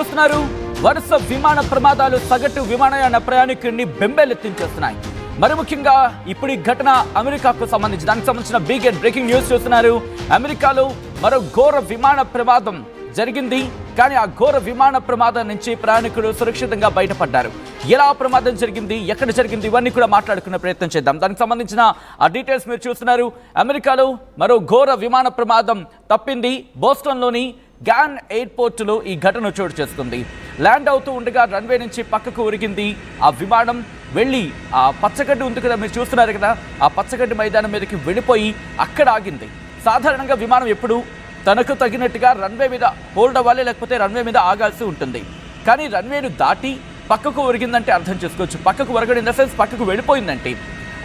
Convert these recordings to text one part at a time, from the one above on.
చూస్తున్నారు వరుస విమాన ప్రమాదాలు సగటు విమానయాన ప్రయాణికుడిని బెంబేలెత్తించేస్తున్నాయి. మరి ముఖ్యంగా ఇప్పుడు ఈ ఘటన అమెరికాకు సంబంధించి దానికి సంబంధించిన బిగ్ అండ్ బ్రేకింగ్ న్యూస్ చూస్తున్నారు. అమెరికాలో మరో ఘోర విమాన ప్రమాదం జరిగింది. కానీ ఆ ఘోర విమాన ప్రమాదం నుంచి ప్రయాణికులు సురక్షితంగా బయటపడ్డారు. ఎలా ప్రమాదం జరిగింది, ఎక్కడ జరిగింది, ఇవన్నీ కూడా మాట్లాడుకునే ప్రయత్నం చేద్దాం. దానికి సంబంధించిన ఆ డీటెయిల్స్ మీరు చూస్తున్నారు. అమెరికాలో మరో ఘోర విమాన ప్రమాదం తప్పింది. బోస్టన్లోని గ్యాన్ ఎయిర్పోర్టులో ఈ ఘటన చోటు చేసుకుంది. ల్యాండ్ అవుతూ ఉండగా రన్వే నుంచి పక్కకు ఉరిగింది ఆ విమానం. వెళ్ళి ఆ పచ్చగడ్డి ఉంది కదా, మీరు చూస్తున్నారు కదా, ఆ పచ్చగడ్డి మైదానం మీదకి వెళ్ళిపోయి అక్కడ ఆగింది. సాధారణంగా విమానం ఎప్పుడు తనకు తగినట్టుగా రన్వే మీద హోల్డ్ అవ్వాలి, లేకపోతే రన్వే మీద ఆగాల్సి ఉంటుంది. కానీ రన్వేను దాటి పక్కకు ఒరిగిందంటే అర్థం చేసుకోవచ్చు. పక్కకు ఒరగడం ఇన్ ద సెన్స్ పక్కకు వెళ్ళిపోయిందంటే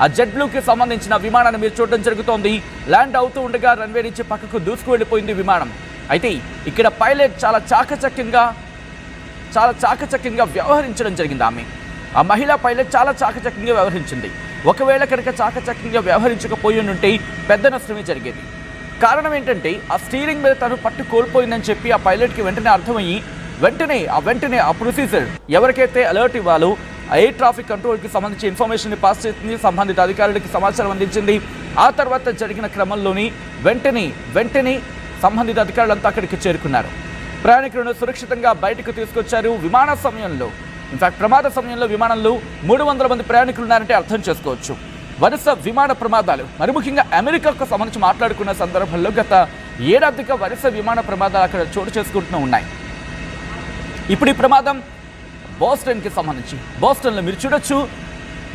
ఆ జెట్ బ్లూకి సంబంధించిన విమానాన్ని మీరు చూడడం జరుగుతోంది. ల్యాండ్ అవుతూ ఉండగా రన్వే నుంచి పక్కకు దూసుకు వెళ్ళిపోయింది విమానం. అయితే ఇక్కడ పైలట్ చాలా చాకచక్యంగా వ్యవహరించడం జరిగింది. ఆ మహిళా పైలట్ చాలా చాకచక్యంగా వ్యవహరించింది. ఒకవేళ కనుక చాకచక్యంగా వ్యవహరించకపోయి ఉంటే పెద్ద నష్టమే జరిగేది. కారణం ఏంటంటే ఆ స్టీరింగ్ మీద తను పట్టు కోల్పోయిందని చెప్పి ఆ పైలట్కి వెంటనే అర్థమయ్యి వెంటనే ఆ ప్రొసీజర్ ఎవరికైతే అలర్ట్ ఇవ్వాలో ఎయిర్ ట్రాఫిక్ కంట్రోల్కి సంబంధించి ఇన్ఫర్మేషన్ని పాస్ చేసింది, సంబంధిత అధికారులకి సమాచారం అందించింది. ఆ తర్వాత జరిగిన క్రమంలోని వెంటనే సంబంధిత అధికారులంతా అక్కడికి చేరుకున్నారు. ప్రయాణికులను సురక్షితంగా బయటకు తీసుకొచ్చారు. విమాన సమయంలో ఇన్ఫాక్ట్ ప్రమాద సమయంలో విమానంలో 300 మంది ప్రయాణికులు ఉన్నారంటే అర్థం చేసుకోవచ్చు. వరుస విమాన ప్రమాదాలు, మరి ముఖ్యంగా అమెరికాకు సంబంధించి మాట్లాడుకున్న సందర్భంలో గత ఏడాదిగా వరుస విమాన ప్రమాదాలు అక్కడ చోటు చేసుకుంటూ ఉన్నాయి. ఇప్పుడు ఈ ప్రమాదం బోస్టన్కి సంబంధించి. బోస్టన్లో మీరు చూడొచ్చు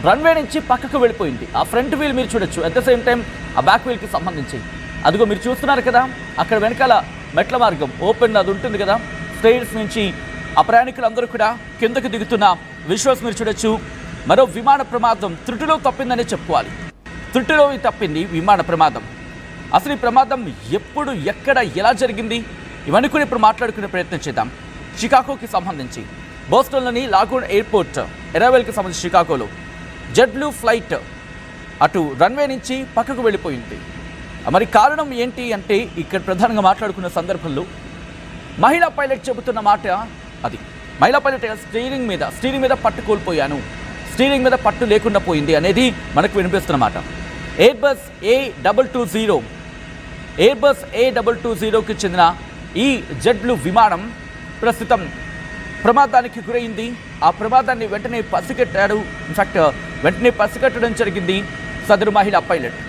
రన్వే నుంచి పక్కకు వెళ్ళిపోయింది. ఆ ఫ్రంట్ వీల్ మీరు చూడొచ్చు, అట్ ద సేమ్ టైం ఆ బ్యాక్ వీల్కి సంబంధించి అదిగో మీరు చూస్తున్నారు కదా, అక్కడ వెనకాల మెట్ల మార్గం ఓపెన్ అది ఉంటుంది కదా, స్టైర్స్ నుంచి ఆ ప్రయాణికులందరూ కూడా కిందకు దిగుతున్న విజువల్స్ మీరు చూడొచ్చు. మరో విమాన ప్రమాదం త్రుటిలో తప్పిందనే చెప్పుకోవాలి. త్రుటిలో తప్పింది విమాన ప్రమాదం. అసలు ఈ ప్రమాదం ఎప్పుడు, ఎక్కడ, ఎలా జరిగింది, ఇవన్నీ కూడా ఇప్పుడు మాట్లాడుకునే ప్రయత్నం చేద్దాం. షికాగోకి సంబంధించి బోస్టన్లోని లాగూన్ ఎయిర్పోర్ట్ ఎరావెల్కి సంబంధించి షికాగోలో జెట్ బ్లూ ఫ్లైట్ అటు రన్వే నుంచి పక్కకు వెళ్ళిపోయింది. మరి కారణం ఏంటి అంటే ఇక్కడ ప్రధానంగా మాట్లాడుకున్న సందర్భంలో మహిళా పైలట్ చెబుతున్న మాట అది. మహిళా పైలట్ స్టీరింగ్ మీద పట్టు కోల్పోయాను, స్టీరింగ్ మీద పట్టు లేకుండా పోయింది అనేది మనకు వినిపిస్తున్నమాట. ఎయిర్బస్ A220కి చెందిన ఈ జెట్ బ్లూ విమానం ప్రస్తుతం ప్రమాదానికి గురైంది. ఆ ప్రమాదాన్ని వెంటనే పసిగట్టడం జరిగింది సదరు మహిళా పైలట్.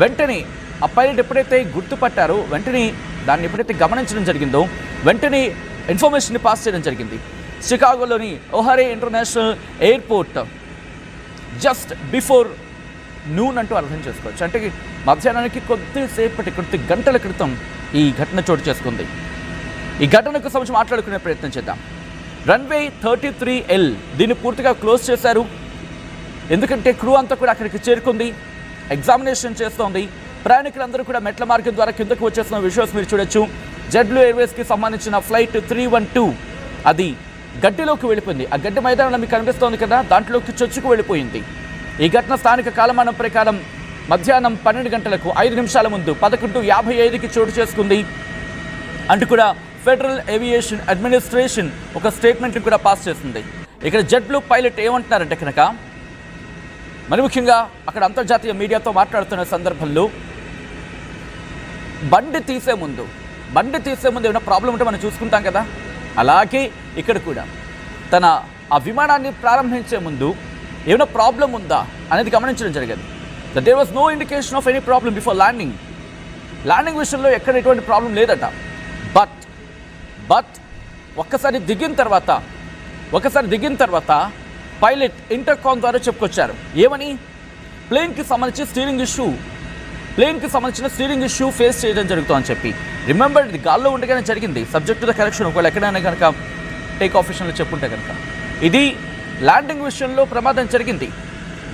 వెంటనే ఆ పైలట్ ఎప్పుడైతే గుర్తుపట్టారో, వెంటనే దాన్ని ఎప్పుడైతే గమనించడం జరిగిందో, వెంటనే ఇన్ఫర్మేషన్ని పాస్ చేయడం జరిగింది. షికాగోలోని O'Hare international airport just before noon అంటూ అర్థం చేసుకోవచ్చు. అంటే మధ్యాహ్నానికి కొద్ది గంటల క్రితం ఈ ఘటన చోటు చేసుకుంది. ఈ ఘటనకు సంబంధించి మాట్లాడుకునే ప్రయత్నం చేద్దాం. రన్వే 33L దీన్ని పూర్తిగా క్లోజ్ చేశారు. ఎందుకంటే క్రూ అంతా కూడా అక్కడికి చేరుకుంది, ఎగ్జామినేషన్ చేస్తోంది. ప్రయాణికులందరూ కూడా మెట్ల మార్గం ద్వారా కిందకు వచ్చేస్తున్న విజువల్స్ మీరు చూడొచ్చు. జెట్ బ్లూ ఎయిర్వేస్కి సంబంధించిన ఫ్లైట్ 312 అది గడ్డిలోకి వెళ్ళిపోయింది. ఆ గడ్డి మైదానంలో మీకు కనిపిస్తోంది కదా, దాంట్లోకి చొచ్చుకు వెళ్ళిపోయింది. ఈ ఘటన స్థానిక కాలమానం ప్రకారం మధ్యాహ్నం 12 గంటలకు 5 నిమిషాల ముందు 11:55కి చోటు చేసుకుంది అంటూ కూడా ఫెడరల్ ఏవియేషన్ అడ్మినిస్ట్రేషన్ ఒక స్టేట్మెంట్ని కూడా పాస్ చేస్తుంది. ఇక్కడ జెట్ బ్లూ పైలట్ ఏమంటున్నారంటే కనుక, మరి ముఖ్యంగా అక్కడ అంతర్జాతీయ మీడియాతో మాట్లాడుతున్న సందర్భంలో బండి తీసే ముందు ఏమైనా ప్రాబ్లం ఉంటే మనం చూసుకుంటాం కదా, అలాగే ఇక్కడ కూడా తన ఆ విమానాన్ని ప్రారంభించే ముందు ఏమైనా ప్రాబ్లం ఉందా అనేది గమనించడం జరిగింది. There was no indication of any problem before landing విషయంలో ఎక్కడ ఎటువంటి ప్రాబ్లం లేదట. బట్ ఒక్కసారి దిగిన తర్వాత పైలట్ ఇంటర్కామ్ ద్వారా చెప్పుకొచ్చారు. ఏమని? ప్లేన్కి సంబంధించిన స్టీరింగ్ ఇష్యూ ఫేస్ చేయడం జరుగుతుందని చెప్పి. రిమెంబర్, ఇది గాల్లో ఉండగానే జరిగింది, సబ్జెక్ట్ టు ద కరెక్షన్. ఒకవేళ ఎక్కడైనా కనుక టేక్ ఆఫ్ విషయంలో చెప్పుంటే కనుక ఇది ల్యాండింగ్ విషయంలో ప్రమాదం జరిగింది.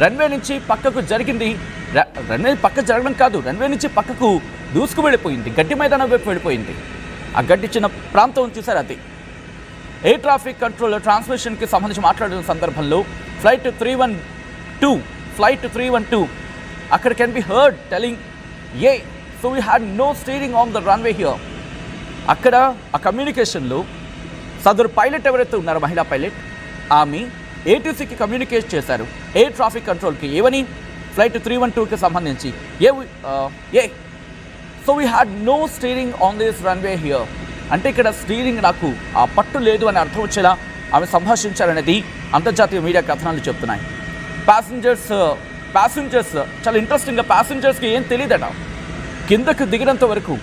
రన్వే నుంచి పక్కకు జరిగింది. రన్వే పక్క జరగడం కాదు, రన్వే నుంచి పక్కకు దూసుకు వెళ్ళిపోయింది, గడ్డి మైదానం వైపు వెళ్ళిపోయింది. ఆ గడ్డి చిన్న ప్రాంతం చూసారు అది. ఎయిర్ ట్రాఫిక్ కంట్రోల్ ట్రాన్స్మిషన్కి సంబంధించి మాట్లాడిన సందర్భంలో ఫ్లైట్ 312 అక్కడ can be heard telling so we had no steering on the runway here. అక్కడ ఆ కమ్యూనికేషన్లో సదరు పైలట్ ఎవరైతే ఉన్నారో మహిళా పైలట్, ఆమె ఏటీసీకి కమ్యూనికేట్ చేశారు, ఎయిర్ ట్రాఫిక్ కంట్రోల్కి. ఏవని? ఫ్లైట్ 312కి సంబంధించి so we had no steering on this runway here. అంటే ఇక్కడ స్టీరింగ్ నాకు ఆ పట్టు లేదు అని అర్థం వచ్చేలా ఆమె సంభాషించారనేది అంతర్జాతీయ మీడియా కథనాలు చెప్తున్నాయి. ప్యాసింజర్స్ చాలా ఇంట్రెస్టింగ్గా, ప్యాసింజర్స్కి ఏం తెలియదట. కిందకు దిగినంత వరకు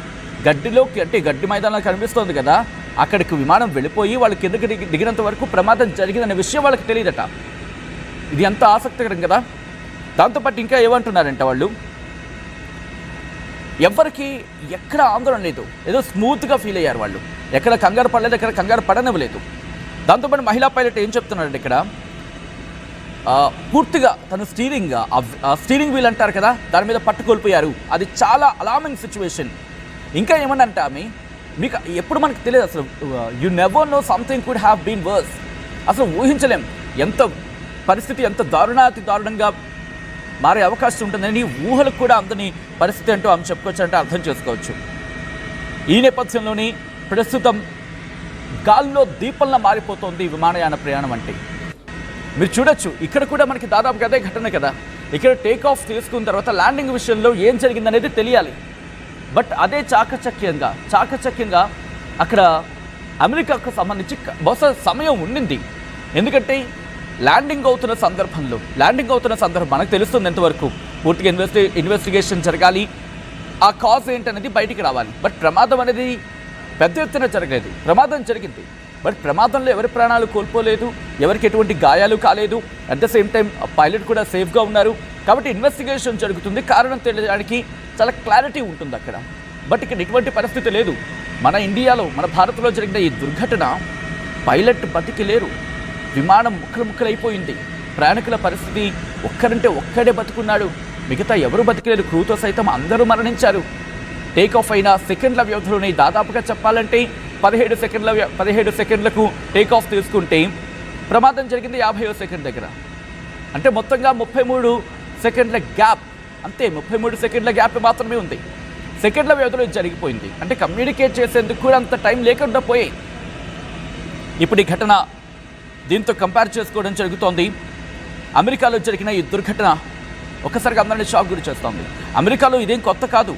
గడ్డిలోకి, అంటే గడ్డి మైదానం కనిపిస్తోంది కదా, అక్కడికి విమానం వెళ్ళిపోయి వాళ్ళు కిందకి దిగినంత వరకు ప్రమాదం జరిగిందనే విషయం వాళ్ళకి తెలియదట. ఇది ఎంత ఆసక్తికరం కదా. దాంతోపాటు ఇంకా ఏమంటున్నారంటే వాళ్ళు, ఎవరికి ఎక్కడ ఆందోళన లేదు, ఏదో స్మూత్గా ఫీల్ అయ్యారు వాళ్ళు, ఎక్కడ కంగారు పడలేదు, ఎక్కడ కంగారు పడనివ్వలేదు. దాంతోపాటు మహిళా పైలట్ ఏం చెప్తున్నారంటే ఇక్కడ పూర్తిగా తను స్టీరింగ్ వీల్ అంటారు కదా, దాని మీద పట్టుకోల్పోయారు. అది చాలా అలార్మింగ్ సిచ్యువేషన్. ఇంకా ఏమన్నంటే ఆమె, మీకు ఎప్పుడు మనకు తెలియదు అసలు, you never know something could have been worse. అసలు ఊహించలేం ఎంత పరిస్థితి ఎంత దారుణాతి దారుణంగా మారే అవకాశం ఉంటుందని, ఊహలకు కూడా అందని పరిస్థితి అంటూ ఆమె చెప్పుకోవచ్చు, అంటే అర్థం చేసుకోవచ్చు. ఈ నేపథ్యంలోని ప్రస్తుతం గాల్లో దీపంలా మారిపోతుంది విమానయాన ప్రయాణం అంటే. మీరు చూడొచ్చు, ఇక్కడ కూడా మనకి దాదాపుగా అదే ఘటన కదా. ఇక్కడ టేక్ ఆఫ్ తీసుకున్న తర్వాత ల్యాండింగ్ విషయంలో ఏం జరిగిందనేది తెలియాలి. బట్ అదే చాకచక్యంగా అక్కడ అమెరికాకు సంబంధించి బహుశా సమయం ఉండింది. ఎందుకంటే ల్యాండింగ్ అవుతున్న సందర్భం మనకు తెలుస్తుంది ఎంతవరకు, పూర్తిగా ఇన్వెస్టిగేషన్ జరగాలి, ఆ కాజ్ ఏంటనేది బయటికి రావాలి. బట్ ప్రమాదం అనేది పెద్ద ఎత్తున జరగలేదు. ప్రమాదం జరిగింది, బట్ ప్రమాదంలో ఎవరి ప్రాణాలు కోల్పోలేదు, ఎవరికి ఎటువంటి గాయాలు కాలేదు. At the same time pilot కూడా సేఫ్గా ఉన్నారు. కాబట్టి ఇన్వెస్టిగేషన్ జరుగుతుంది, కారణం తెలియడానికి చాలా క్లారిటీ ఉంటుంది అక్కడ. బట్ ఇక్కడ ఎటువంటి పరిస్థితి లేదు. మన ఇండియాలో, మన భారత్లో జరిగిన ఈ దుర్ఘటన, పైలట్ బతికి లేరు, విమానం ముక్కలైపోయింది. ప్రయాణికుల పరిస్థితి ఒక్కరంటే ఒక్కడే బతుకున్నాడు, మిగతా ఎవరు బతికలేరు. క్రూతో సైతం అందరూ మరణించారు. టేక్ ఆఫ్ అయిన సెకండ్ల వ్యవధిలోనే, దాదాపుగా చెప్పాలంటే 17 సెకండ్లకు టేక్ ఆఫ్ తీసుకుంటే ప్రమాదం జరిగింది 50వ సెకండ్ దగ్గర. అంటే మొత్తంగా 33 సెకండ్ల గ్యాప్, అంతే 33 సెకండ్ల గ్యాప్ మాత్రమే ఉంది. సెకండ్ల వ్యవధిలో జరిగిపోయింది. అంటే కమ్యూనికేట్ చేసేందుకు కూడా అంత టైం లేకుండా పోయాయి. ఇప్పుడు ఈ ఘటన దీంతో కంపేర్ చేసుకోవడం జరుగుతోంది. అమెరికాలో జరిగిన ఈ దుర్ఘటన ఒక్కసారిగా అందరినీ షాక్ గురి చేస్తోంది. అమెరికాలో ఇదేం కొత్త కాదు.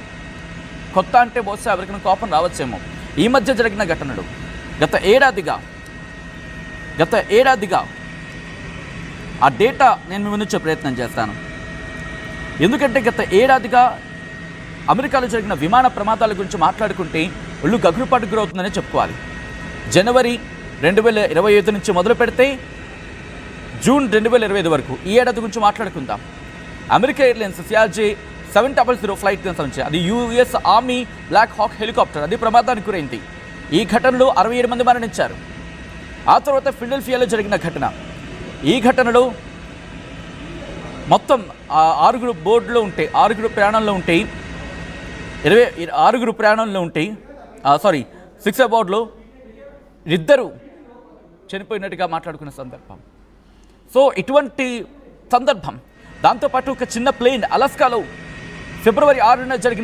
కొత్త అంటే బహుశా ఎవరికైనా కోపం రావచ్చేమో. ఈ మధ్య జరిగిన ఘటనలు గత ఏడాదిగా ఆ డేటా నేను మీ ముందుంచే ప్రయత్నం చేస్తాను. ఎందుకంటే గత ఏడాదిగా అమెరికాలో జరిగిన విమాన ప్రమాదాల గురించి మాట్లాడుకుంటే ఒళ్ళు గగురుపాటుకు గురవుతుందనే చెప్పుకోవాలి. జనవరి 2025 నుంచి మొదలు పెడితే జూన్ 2025 వరకు ఈ ఏడాది గురించి మాట్లాడుకుందాం. అమెరికా ఎయిర్లైన్స్ CRJ 700 ఫ్లైట్ సంబంధించి, అది US army black hawk helicopter, అది ప్రమాదానికి గురైంది. ఈ ఘటనలో 67 మంది మరణించారు. ఆ తర్వాత ఫిలడెల్ఫియాలో జరిగిన ఘటన, ఈ ఘటనలో మొత్తం 6 బోర్డులో ఉంటే 6 ప్రయాణంలో ఉంటే 6 ప్రయాణంలో ఉంటే 6 అబౌట్లో 2 చనిపోయినట్టుగా మాట్లాడుకున్న సందర్భం. సో ఇటువంటి సందర్భం. దాంతోపాటు ఒక చిన్న ప్లేన్ అలస్కాలో ఫిబ్రవరి 6న జరిగిన